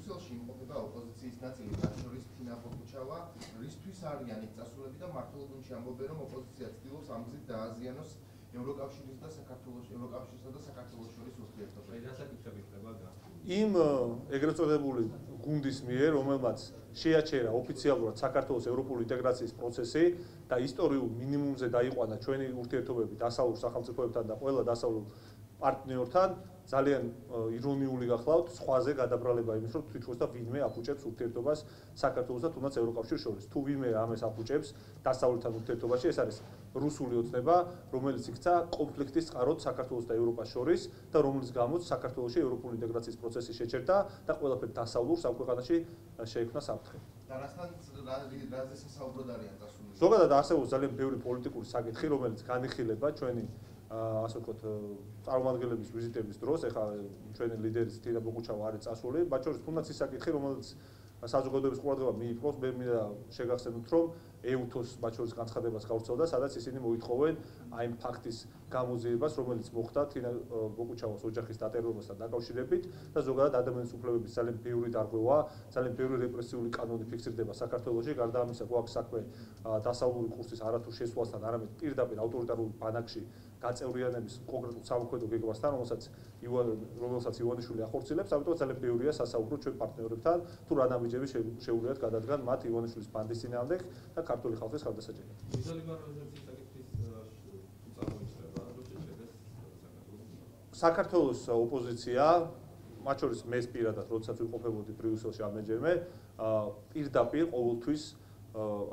ბრიუსელში იმყოფება ოპოზიციის ნაწილი, მათ შორის თინა ბოხუჩავა, რისთვის არიან ეს წასულები და მართლაც უნდა ამბობენ, რომ ოპოზიცია ცდილობს ამ გზით დააზიანოს ევროკავშირის და საქართველოს შორის ურთიერთობებს. დასაკითხები ხდება გა. იმ ეგრეთ წოდებული გუნდის მიერ, რომელმაც შეაჩერა ოფიციალურად საქართველოს ევროპული ინტეგრაციის პროცესი და ისტორიულ მინიმუმზე დაიყვანა ჩვენი ურთიერთობები დასავლურ სახელმწიფოებთან და ყველა დასავლურ პარტნიორთან, ძალიან ირონიული გახლავთ სხვაზე გადაბრალება იმის, რომ თვითონ და ვინმე აფუჭებს ურთიერთობას საქართველოს და თუნდაც ევროკავშირის შორის. თუ ვინმე ამას აფუჭებს დასავლურთან ურთიერთობაში, ეს არის რუსული ოცნება, რომელიც იქცა კონფლიქტის წყაროდ საქართველოს და ევროპას შორის და რომლის გამოც საქართველოში ევროპული ინტეგრაციის პროცესი შეჩერდა და ყველაფერი დასავლურ ამ ქვეყანაში შეიქმნა საფრთხე. და რასთან რაზე სასაუბროდ არიან წასული? ზოგადად არსებობს ძალიან ბევრი პოლიტიკური საკითხი, რომელიც განიხილება ჩვენი ასე ვთქვათ, წარმომადგენლების ვიზიტების დროს, ეხლა ჩვენი ლიდერი თინა ბოხუჩავა არის წასული, მათ შორის თუნდაც ის საკითხი, რომელიც საზოგადოების ყურადღება მიიპყროს, მე მინდა შეგახსენოთ, რომ ეუთოს მათ შორის განცხადებას გავრცელდა, სადაც ისინი მოითხოვენ აი იმ ფაქტის გამოძიებას, რომელიც მოხდა თინა ბოხუჩავას ოჯახის დატირებასთან დაკავშირებით და ზოგადად ადამიანის უფლებების ძალიან ბევრი დარღვევა, ძალიან ბევრი რეპრესიული კანონი ფიქსირდება საქართველოში, გარდა ამისა გვაქვს საქმე დასავლური კურსის არათუ შესვლასთან, არამედ პირდაპირ ავტორიტარულ ბანაკში გაწევრიანების კონკრეტულ სამოქმედო გეგმასთან, რომელსაც ივანიშვილი ახორციელებს, ამიტომ ძალიან ბევრია სასაუბრო ჩვენ პარტნიორებთან, თუ რა ნაბიჯები შეუძლიათ გადადგან მათ ივანიშვილის ბანდის წინააღმდეგ და ქართული ხალხის ხარდასაჭერად. საქართველოს ოპოზიცია, მათ შორის მე პირადად, როდესაც ვიმყოფებოდი ბრიუსელში ამჯერმე, პირდაპირ ყოველთვის,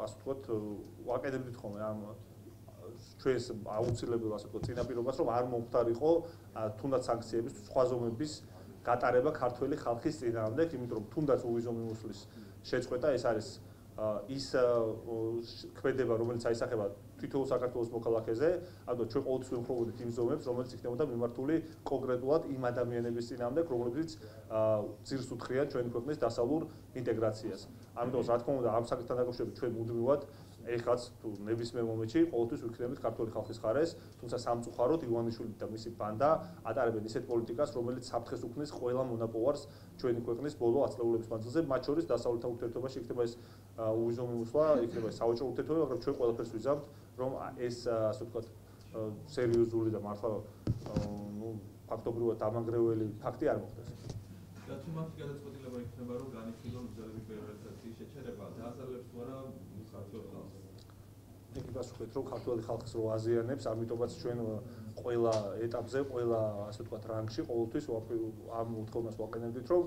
ასე ვთქვათ, ვაკეთებდით ხოლმე ამ ჩვენს აუცილებელ ასე ვთქვათ წინაპირობას, რომ არ მომხდარიყო თუნდაც სანქციების სხვა ზომების გატარება ქართველი ხალხის წინააღმდეგ, იმიტომ რომ თუნდაც უვიზო მიმოსვლის შეწყვეტა ეს არის ის ქმედება, რომელიც აისახება თითოეულ საქართველოს მოქალაქეზე, ამიტომ ჩვენ ყოველთვის ვიმხრობოდით იმ ზომებს, რომელიც იქნებოდა მიმართული კონკრეტულად იმ ადამიანების წინააღმდეგ, რომლებიც ძირს უთხრიან ჩვენი ქვეყნის დასავლურ ინტეგრაციას. ამიტომ რა თქმა უნდა, ამ საკითხთან დაკავშირებით ჩვენ მუდმივად ეხლაც თუ ნებისმიერ მომენტში ყოველთვის ვიქნებით ქართული ხალხის მხარეს, თუმცა სამწუხაროდ ივანიშვილი და მისი ბანდა ატარებენ ისეთ პოლიტიკას, რომელიც საფრთხეს უქმნის ყველა მონაპოვარს ჩვენი ქვეყნის ბოლო ათწლეულების მანძილზე, მათ შორის დასავლურთან ურთიერთობაში იქნება ეს უვიზო მიმოსვლა, იქნება ეს სავაჭრო ურთიერთობა, მაგრამ ჩვენ ყველაფერს ვიზამთ, რომ ეს ასე ვთქვათ სერიოზული და მართლა ფაქტობრივად დამანგრეველი ფაქტი არ მოხდეს. და თუ მათი გადაწყვეტილება იქნება, რომ განიხილონ გზების პერიოდიზაციის შეჩერება, დააზარალებს თუ არა საქართველოს ხალხს? იქ გასუხეთ, რომ ქართველი ხალხს რო აზიანებს, ამიტომაც ჩვენ ყველა ეტაპზე, ყველა ასე ვთქვათ რანგში ყოველთვის ამ მოთხოვნას ვაყენებდით, რომ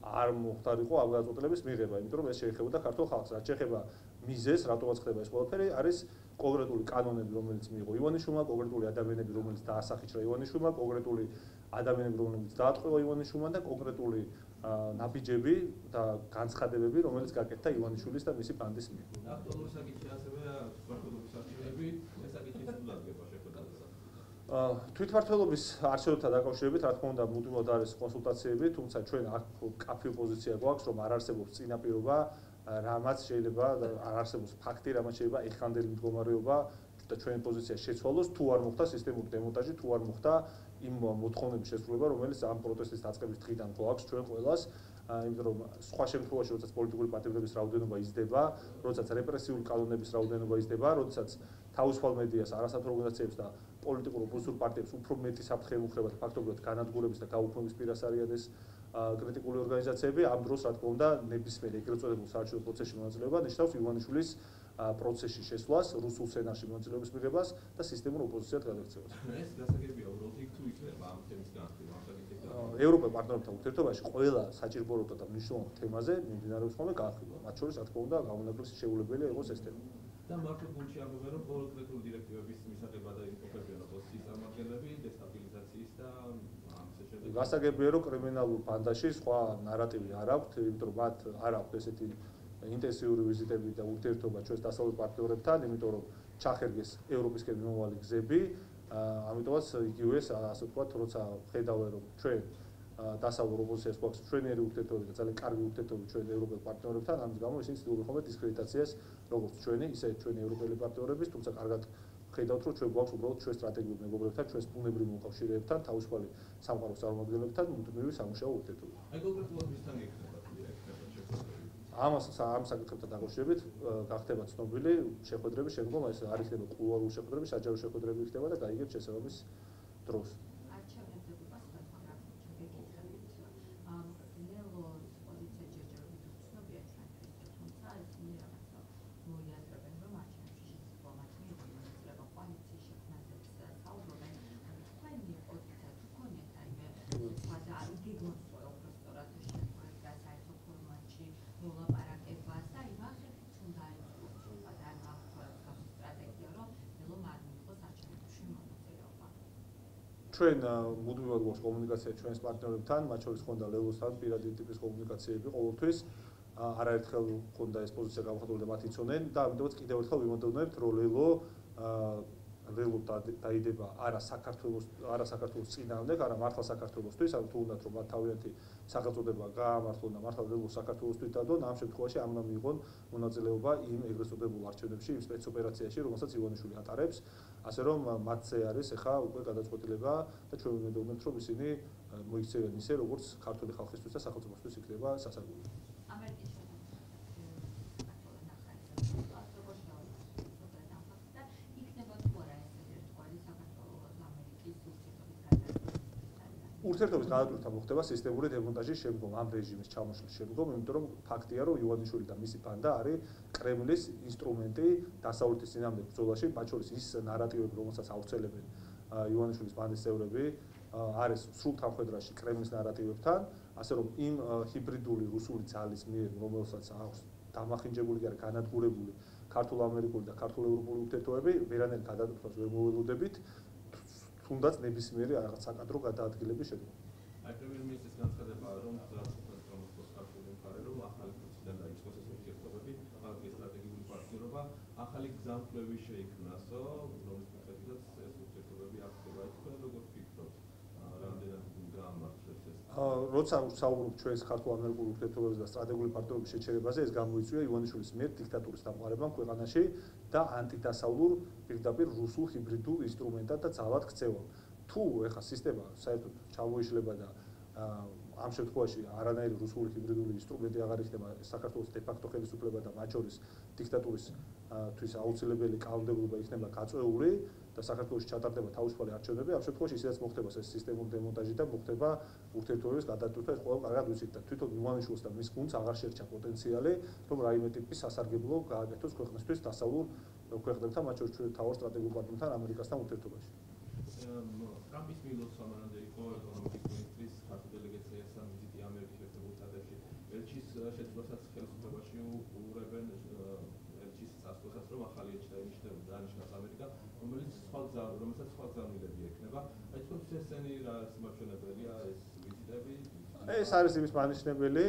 არ მოხდარიყო ამ გადაწყვეტილების მიღება, იმიტომ რომ ეს შეეხებოდა ქართულ ხალხს. რაც შეეხება მიზეზს, რატომაც ხდება ეს ყველაფერი, არის კონკრეტული კანონები, რომელიც მიიღო ივანიშვილმა, კონკრეტული ადამიანები, რომელიც დაასახიჩრა ივანიშვილმა, კონკრეტული ადამიანები, რომლებიც დაატყვევა ივანიშვილმა და კონკრეტული ნაბიჯები და განცხადებები, რომელიც გაკეთდა ივანიშვილის და მისი ბანდის მიერ. აქტუალური საკითხი ასევე საქართველოს არჩევნები, ეს საკითხი სულად გება შეხვედრაზე. თვითმმართველობის არჩევნებთან დაკავშირებით, რა თქმა უნდა, მუდმივად არის კონსულტაციები, თუმცა ჩვენ აქ კაფე პოზიცია გვაქვს, რომ არ არსებობს წინაპირობა, რამაც შეიძლება არ არსებობს ფაქტი, რამაც შეიძლება ეხანდელი მდგომარეობა და ჩვენი პოზიცია შეცვალოს, თუ არ მოხდა სისტემური დემონტაჟი, თუ არ მოხდა იმ მოთხოვნების შესრულება, რომელიც ამ პროტესტის დაწყების დღიდან გვაქვს ჩვენ ყველას, იმიტომ რომ სხვა შემთხვევაში, როდესაც პოლიტიკური პატიმრების რაოდენობა იზრდება, როდესაც რეპრესიული კანონების რაოდენობა იზრდება, როდესაც თავისუფალ მედიას, არასამთავრობო ორგანიზაციებს და პოლიტიკურ ოპოზიციურ პარტიებს უფრო მეტი საფრთხე ემუქრება და ფაქტობრივად განადგურების და გაუქმების პირას არიან ეს კრიტიკული ორგანიზაციები, ამ დროს რა თქმა უნდა, ნებისმიერ ეგრეთ წოდებულ საარჩევნო პროცესში მონაწილეობა ნიშნავს ივანიშვილის პროცესში შესვლას, რუსულ სენატში მონაწილეობის მიღებას და სისტემურ ოპოზიციად გადაქცევას. ეს გასაგებია, უბრალოდ იქ თუ იქნება ამ თემის განხილვა, ამ საკითხის ევროპელ პარტნიორებთან ურთიერთობაში ყველა საჭიროებათა და მნიშვნელოვან თემაზე მიმდინარეობს ხოლმე განხილვა. მათ შორის რა თქმა უნდა, გამონაკლისი შეუძლებელია იყოს ეს თემა. და მარტო გუნდში ამბობენ, რომ კონკრეტული დირექტივების მისაღებად იმყოფებიან ოპოზიციის წარმომადგენლები, დესტაბილიზაციის და გასაგებია, რომ კრიმინალურ ბანდაში სხვა ნარატივი არ აქვთ, იმიტომ რომ მათ არ აქვთ ესეთი ინტენსიური ვიზიტები და ურთიერთობა ჩვენს დასავლურ პარტნიორებთან, იმიტომ რომ ჩახერგეს ევროპისკენ მიმავალი გზები, ამიტომაც იგივე ასე ვთქვათ, როცა ხედავენ, რომ ჩვენ დასავლურ ოპოზიციას გვაქვს ჩვენიერი ურთიერთობები და ძალიან კარგი ურთიერთობები ჩვენ ევროპელ პარტნიორებთან, ამის გამო ისინი ცდილობენ ხოლმე დისკრედიტაციას როგორც ჩვენი, ისე ჩვენი ევროპელი პარტნიორების, თუმცა კარგად ხედავთ, რომ ჩვენ გვაქვს უბრალოდ ჩვენს სტრატეგიულ მეგობრებთან, ჩვენს ბუნებრივ მოკავშირეებთან, თავისუფალი სამყაროს წარმომადგენლებთან მუდმივი სამუშაო ურთიერთობა. აი კონკრეტულად ვისთან იქნება? ამ საკითხებთან დაკავშირებით გახდება ცნობილი შეხვედრები შემდგომ, ეს არ იქნება კულუარული შეხვედრები, საჯარო შეხვედრები იქნება და გაიგებს შესაბამის დროს. ჩვენ მუდმივად გვაქვს კომუნიკაცია ჩვენს პარტნიორებთან, მათ შორის ხონდა ლელოსთან პირადი ტიპის კომუნიკაციები ყოველთვის. არაერთხელ ხონდა ეს პოზიცია გამოხატული და მათ იცოდნენ და ამიტომაც კიდევ ერთხელ ვიმოდოვნებთ, რომ ლელო დაიდება არა საქართველოს წინააღმდეგ, არა მართლა საქართველოსთვის, ანუ თუ უნდათ რომ მათ თავიანთი სახელწოდება გაამართლონ და მართლა ლელო საქართველოსთვის დადონ, ამ შემთხვევაში ამ უნდა მიიღონ მონაწილეობა იმ ეგრეთ წოდებულ არჩევნებში, იმ სპეცოპერაციაში, რომელსაც ივანიშვილი ატარებს, ასე რომ მათზე არის ახლა უკვე გადაწყვეტილება და ჩვენ ვიმედოვნებთ, რომ ისინი მოიქცევენ ისე, როგორც ქართული ხალხისთვის და სახელმწიფოსთვის იქნება სასარგებლო. ურთიერთობის გადატვირთვა მოხდება სისტემური დემონტაჟის შემდგომ, ამ რეჟიმის ჩამოშლის შემდგომ, იმიტომ რომ ფაქტია, რომ ივანიშვილი და მისი ბანდა არის კრემლის ინსტრუმენტი დასავლეთის წინააღმდეგ ბრძოლაში, მათ შორის ის ნარატივები, რომელსაც ავრცელებენ ივანიშვილის ბანდის წევრები, არის სრულ თანხმედრაში კრემლის ნარატივებთან, ასე რომ იმ ჰიბრიდული რუსული ძალის მიერ, რომელსაც აქვს დამახინჯებული და განადგურებული ქართულ-ამერიკული და ქართულ-ევროპული ურთიერთობები, ვერანაირ გადატვირთვას ვერ მოველოდებით. თუნდაც ნებისმიერი რაღაც საკადრო გადაადგილების შედეგად. აი პრემიერ-მინისტრის განცხადება, რომ მოსკოვის ქართული მხარე, რომ ახალი პროცესიდან დაიწყოს ეს ურთიერთობები, ახალი სტრატეგიული პარტნიორობა, ახალი გზამკვლევი შეიქმნასო, რომლის მიხედვითაც ეს ურთიერთობები აღწევდა. თქვენ როგორ ფიქრობთ, რამდენად გაამართლებს ეს? როცა ვსაუბრობ ჩვენს ქართულ-ამერიკულ ურთიერთობებზე და სტრატეგიული პარტნიორობის შეჩერებაზე, ეს გამოიწვია ივანიშვილის მიერ დიქტატურის დამყარებამ ქვეყანაში და ანტიდასავლურ პირდაპირ რუსულ ჰიბრიდულ ინსტრუმენტად და ძალად ქცევამ. თუ ეხა სისტემა საერთოდ ჩამოიშლება და ამ შემთხვევაში არანაირი რუსული ჰიბრიდული ინსტრუმენტი აღარ იქნება საქართველოს დე-ფაქტო ხელისუფლება და მათ შორის დიქტატურისთვის აუცილებელი კანონმდებლობა იქნება გაწეული და საქართველოში ჩატარდება თავისუფალი არჩევნები, ამ შემთხვევაში ისედაც მოხდება ეს სისტემური დემონტაჟი და მოხდება ურთიერთობების გადატვირთვა, ეს ყველა კარგად ვიცით და თვითონ ივანიშვილს და მის გუნდს აღარ შეერჩა პოტენციალი, რომ რაიმე ტიპის სასარგებლო გააკეთოს ქვეყნისთვის დასავლურ ქვეყნებთან, მათ შორის ჩვენ თავარ სტრატეგიულ პარტნიორთან ამერიკასთან ურთიერთობაში. ტრამპის მილოცვა მანამდე იყო ეკონომიკის მინისტრის ქართულ დელეგაციასთან ვიზიტი ამერიკის შეერთებულ შტატებში. ელჩის შეცვლასაც ხელისუფლებაში უყურებენ ელჩის წასვლასაც, რომ ახალი ელჩი დაინიშნოს ამერიკა, რომელსაც სხვა გზავნილები ექნება. აი თქვენ შესწენი რა სიმართლეებია ეს ვიზიტები? ეს არის იმის მანიშნებელი,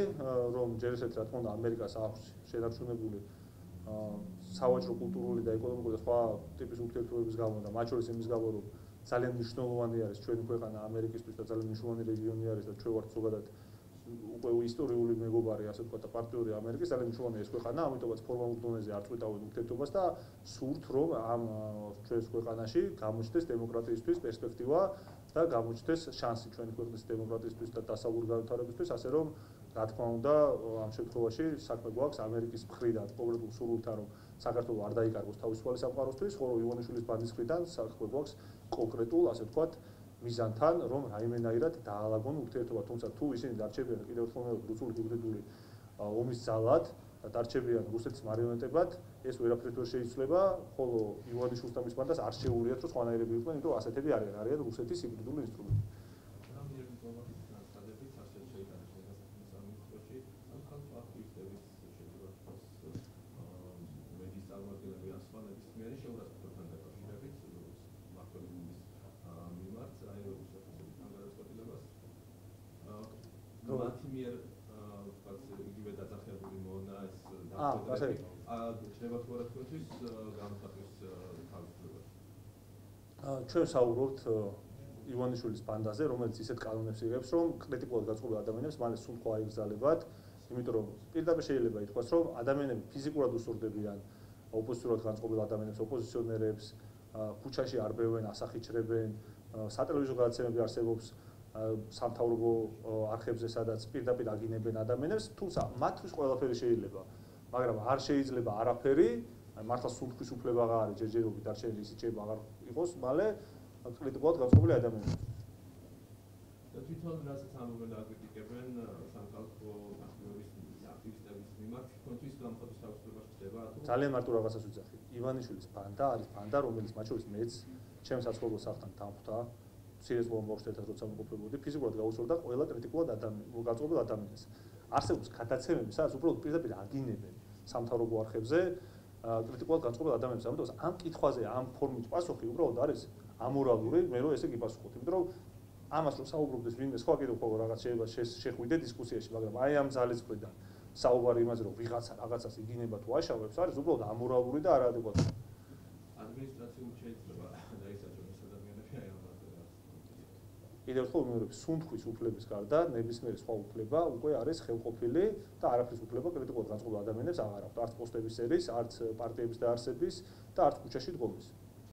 რომ ჯერ ესეთ რა თქმა უნდა ამერიკას აქვს შენარჩუნებული სავაჭრო, კულტურული და ეკონომიკური და სხვა ტიპის ურთიერთობების გამო და მათ შორის იმის გამო, რომ ძალიან მნიშვნელოვანი არის ჩვენი ქვეყანა ამერიკისთვის და ძალიან მნიშვნელოვანი რეგიონი არის და ჩვენ ვართ ზოგადად უკვე ისტორიული მეგობარი, ასე ვთქვათ, და პარტნიორი ამერიკის, ძალიან მნიშვნელოვანია ეს ქვეყანა, ამიტომაც ფორმალურ დონეზე არ წვიტავენ ურთიერთობას და სურთ, რომ ამ ჩვენს ქვეყანაში გამოჩნდეს დემოკრატიისთვის პერსპექტივა და გამოჩნდეს შანსი ჩვენი ქვეყნის დემოკრატიისთვის და დასავლური განვითარებისთვის, ასე რომ რა თქმა უნდა, ამ შემთხვევაში საქმე გვაქვს ამერიკის მხრიდან კონკრეტულ სურვილთან, რომ საქართველოს არ დაიკარგოს თავისუფალი სამყაროსთვის, ხოლო ივანიშვილის ბანდის მხრიდან საქმე გვაქვს კონკრეტულ, ასე ვთქვათ, მიზანთან, რომ რაიმენაირად დაალაგონ ურთიერთობა, თუმცა თუ ისინი დარჩებიან კიდევ ერთხელ რუსული ჰიბრიდული ომის ძალად და დარჩებიან რუსეთის მარიონეტებად, ეს ვერაფრით ვერ შეიცვლება, ხოლო ივანიშვილს და მის ბანდას არ შეუულიათ, რომ სხვანაირები იყვნენ, იმიტომ რომ ასეთები არიან რუსეთის ჰიბრიდული ინსტრუმენტი. ჩვენ საუბრობთ ივანიშვილის ბანდაზე, რომელიც ისეთ კანონებს იღებს, რომ კრიტიკულად გაწყობილ ადამიანებს მალე სულ ხო აიგზალებათ, იმიტომ რომ პირდაპირ შეიძლება ითქვას, რომ ადამიანები ფიზიკურად უსურდებიან ოპოზიციურად განწყობილ ადამიანებს, ოპოზიციონერებს, ქუჩაში არბევენ, ასახიჩრებენ, სატელევიზიო გადაცემები არსებობს სამთავრობო არხებზე, სადაც პირდაპირ აგინებენ ადამიანებს, თუმცა მათთვის ყველაფერი შეიძლება, მაგრამ არ შეიძლება არაფერი, მართლა სუნთქვის უფლება აღარ არის ჯერჯერობით დარჩენილი, ისიც შეიძლება აღარ იყოს, მალე კრიტიკულად განწყობილი ადამიანები. და თვითონ რასაც ამბობენ და აკრიტიკებენ სამხალხო აქტივისტების მიმართ, თვითონთვის გამოხატვის თავისუფლება ხდება თუ ძალიან მარტო რაღაცას ვიძახი. ივანიშვილის ბანდა არის ბანდა, რომელიც მათ შორის მეც ჩემს საცხოვრებელ სახლთან დამხვდა, სერიოზულად მოვშეთეთ, როცა მყოფებოდი, ფიზიკურად გაუშვებდა ყველა კრიტიკულად განწყობილ ადამიანს. არსებობს გადაცემები, სადაც უბრალოდ პირდაპირ აგინებენ სამთავრობო არხებზე კრიტიკულად განწყობილ ადამიანებს. ამიტომ ამ კითხვაზე, ამ ფორმით პასუხი უბრალოდ არის ამორალური, მე რომ ესე გიპასუხოთ, იმიტომ რომ ამას რომ საუბრობდეს ვინმე სხვა კიდევ ხოლმე რაღაც შეიძლება შეხვიდე დისკუსიაში, მაგრამ აი ამ ძალის მხრიდან საუბარი იმაზე რომ ვიღაცა რაღაცას იგინება თუ აშავებს არის უბრალოდ ამორალური და არაადეკვატური. ადმინისტრაციულ შეიძლება დაისაჯონ ეს ადამიანები აი ამ მაგალითად. კიდევ ერთხელ ვიმეორებ, სუნთქვის უფლების გარდა ნებისმიერი სხვა უფლება უკვე არის ხელყოფილი და არაფრის უფლება კრიტიკულად განწყობილ ადამიანებს აღარ აქვს. არც პოსტების წერის, არც პარტიების დაარსების და არც ქუჩაში დგომის.